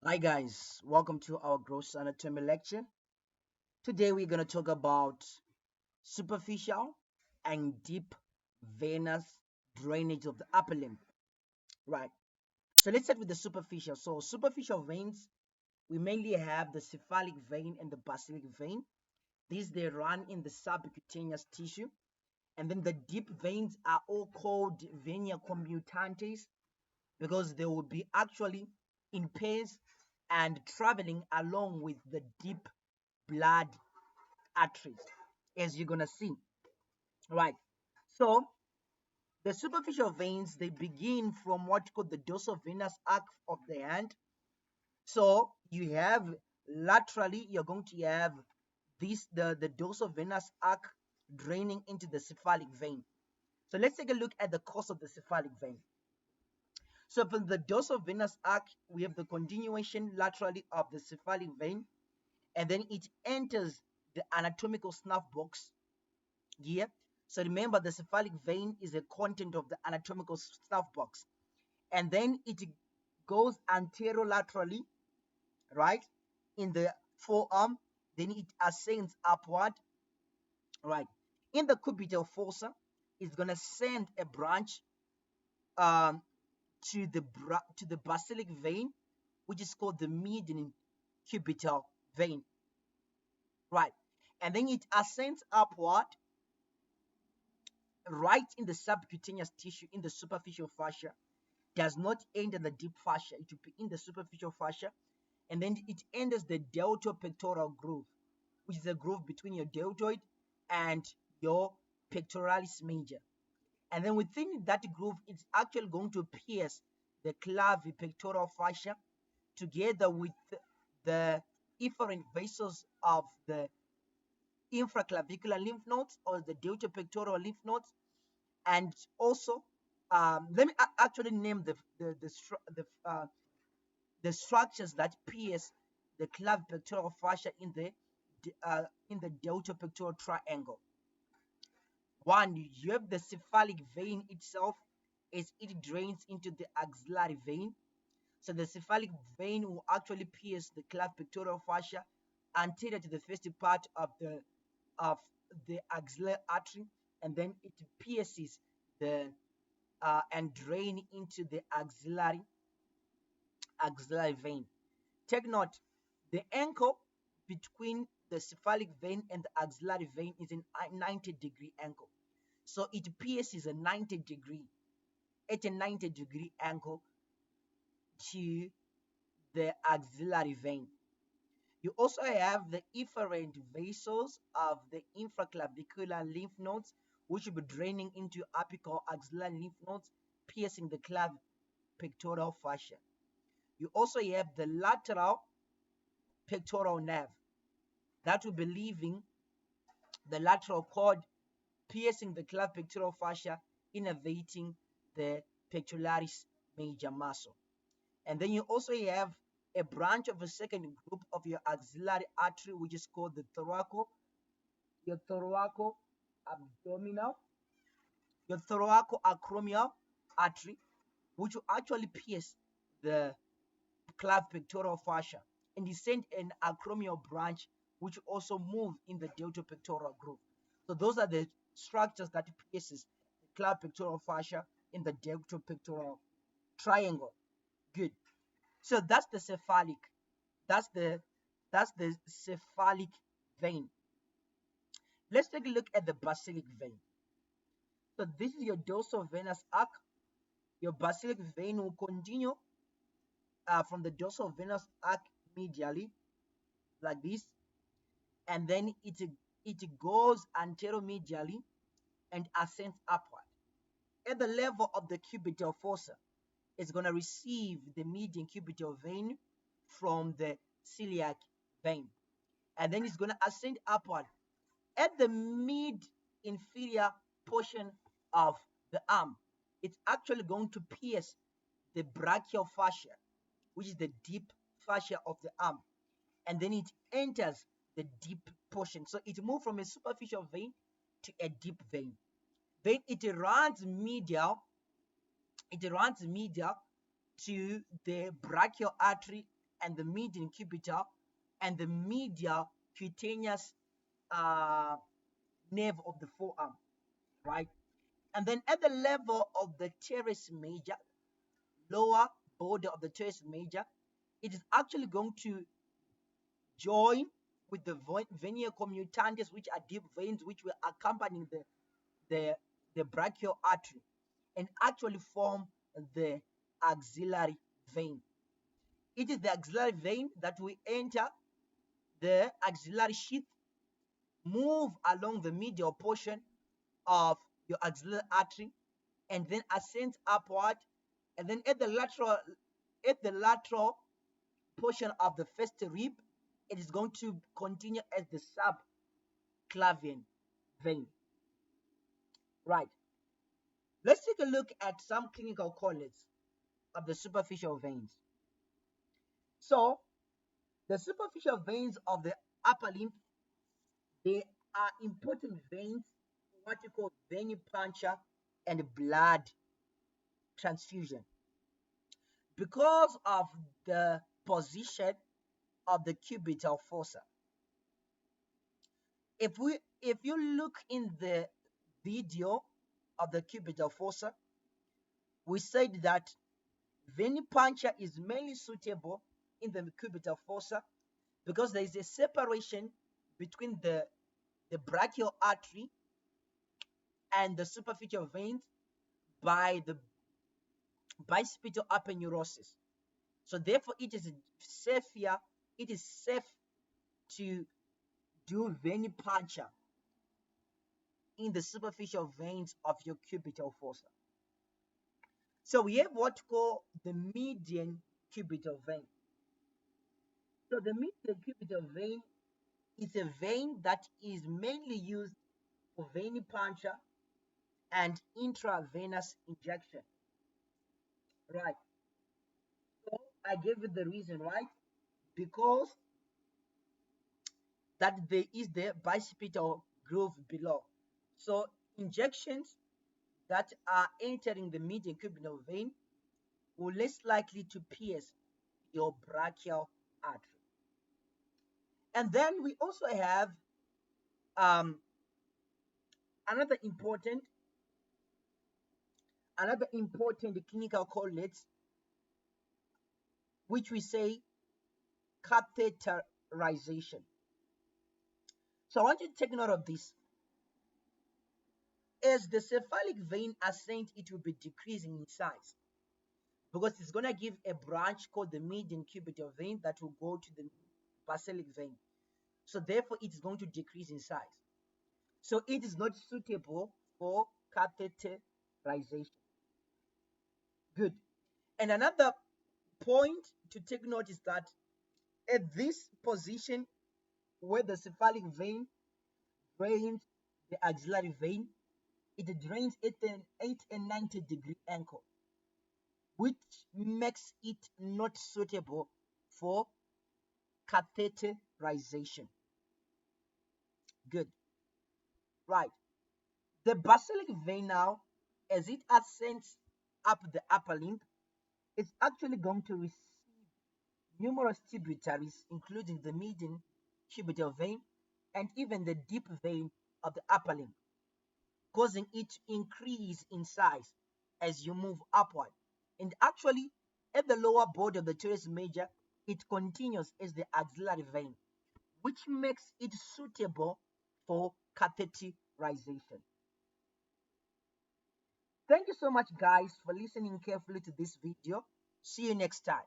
Hi guys, welcome to our gross anatomy lecture. Today we're going to talk about superficial and deep venous drainage of the upper limb. Right. So let's start with the superficial. So superficial veins, we mainly have the cephalic vein and the basilic vein. These they run in the subcutaneous tissue. And then the deep veins are all called vena commutantes because they will be actually in pairs and traveling along with the deep blood arteries, as you're gonna see. Right. So the superficial veins they begin from what you call the dorsal venous arc of the hand. So you have laterally, you're going to have the dorsal venous arc draining into the cephalic vein. So let's take a look at the course of the cephalic vein. So from the dorsal venous arc, we have the continuation laterally of the cephalic vein, and then it enters the anatomical snuff box here. So remember, the cephalic vein is a content of the anatomical snuff box, and then it goes anterolaterally, right, in the forearm. Then it ascends upward, right, in the cubital fossa. It's gonna send a branch um, to the basilic vein, which is called the median cubital vein, right? And then it ascends upward right in the subcutaneous tissue in the superficial fascia, does not enter the deep fascia, it will be in the superficial fascia, and then it enters the deltopectoral groove, which is a groove between your deltoid and your pectoralis major. And then within that groove, it's actually going to pierce the clavipectoral fascia together with the efferent vessels of the infraclavicular lymph nodes or the deltopectoral lymph nodes. And also, let me actually name the structures that pierce the clavipectoral fascia in the deltopectoral triangle. One, you have the cephalic vein itself as it drains into the axillary vein. So the cephalic vein will actually pierce the clavipectoral fascia anterior to the first part of the axillary artery, and then it pierces the and drain into the axillary vein. Take note, the angle between the cephalic vein and the axillary vein is a 90-degree angle. So it pierces a 90-degree at a 90-degree angle to the axillary vein. You also have the efferent vessels of the infraclavicular lymph nodes, which will be draining into apical axillary lymph nodes, piercing the clavipectoral fascia. You also have the lateral pectoral nerve that will be leaving the lateral cord, piercing the clavipectoral fascia, innervating the pectoralis major muscle. And then you also have a branch of a second group of your axillary artery, which is called the thoracoabdominal, your thoracoacromial artery, which will actually pierce the clavipectoral fascia and descend an acromial branch, which also move in the deltopectoral groove. So those are the structures that pierces the clavipectoral fascia in the deltopectoral triangle. Good. So that's the cephalic. That's the cephalic vein. Let's take a look at the basilic vein. So this is your dorsal venous arc. Your basilic vein will continue from the dorsal venous arc medially, like this, and then it goes anteromedially and ascends upward. At the level of the cubital fossa, it's going to receive the median cubital vein from the celiac vein, and then it's going to ascend upward at the mid inferior portion of the arm. It's actually going to pierce the brachial fascia, which is the deep fascia of the arm, and then it enters the deep portion. So it moves from a superficial vein to a deep vein. Then it runs medial to the brachial artery and the median cubital and the medial cutaneous nerve of the forearm, right? And then at the level of the teres major, lower border of the teres major, it is actually going to join with the venia communicantes, which are deep veins which will accompany the brachial artery and actually form the axillary vein. It is the axillary vein that will enter the axillary sheath, move along the medial portion of your axillary artery, and then ascends upward, and then at the lateral portion of the first rib, it is going to continue as the subclavian vein. Right. Let's take a look at some clinical correlates of the superficial veins. So, the superficial veins of the upper limb, they are important veins for what you call venipuncture and blood transfusion because of the position of the cubital fossa. If you look in the video of the cubital fossa, we said that venipuncture is mainly suitable in the cubital fossa because there is a separation between the brachial artery and the superficial veins by the bicipital aponeurosis. So therefore, it is safe to do venipuncture in the superficial veins of your cubital fossa. So we have what we call the median cubital vein. So the median cubital vein is a vein that is mainly used for venipuncture and intravenous injection. Right. So I gave you the reason, right? Because that there is the bicipital groove below. So injections that are entering the median cubital vein will less likely to pierce your brachial artery. And then we also have um, another important clinical correlates, which we say catheterization. So I want you to take note of this. As the cephalic vein ascends, it will be decreasing in size because it's going to give a branch called the median cubital vein that will go to the basilic vein. So therefore, it is going to decrease in size. So it is not suitable for catheterization. Good. And another point to take note is that at this position where the cephalic vein drains the axillary vein, it drains at an 8 and 90-degree angle, which makes it not suitable for catheterization. Good. Right. The basilic vein now, as it ascends up the upper limb, it's actually going to receive numerous tributaries, including the median cubital vein and even the deep vein of the upper limb, causing it to increase in size as you move upward. And actually, at the lower border of the teres major, it continues as the axillary vein, which makes it suitable for catheterization. Thank you so much, guys, for listening carefully to this video. See you next time.